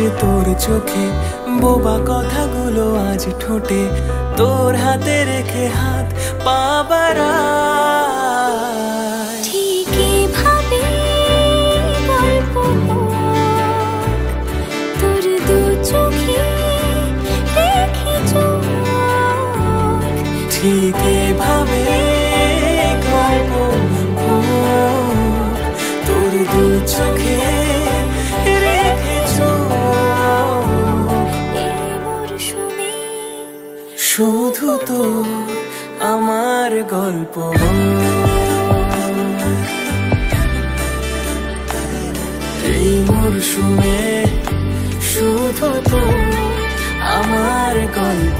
যে তোর চোখে, বোবা কথাগুলো আজ ঠোঁটে, তোর হাতে রেখে হাত পা বাড়াই। ঠিকই ভাবে গল্প তোর দু চোখে রেখে চোখ, ঠিক এভাবে গল্প তোর দু চোখে রেখে চোখ। এই মরশুমে শুধু তো আমার গল্প, এই মরশুমে শুধু তো আমার গল্প।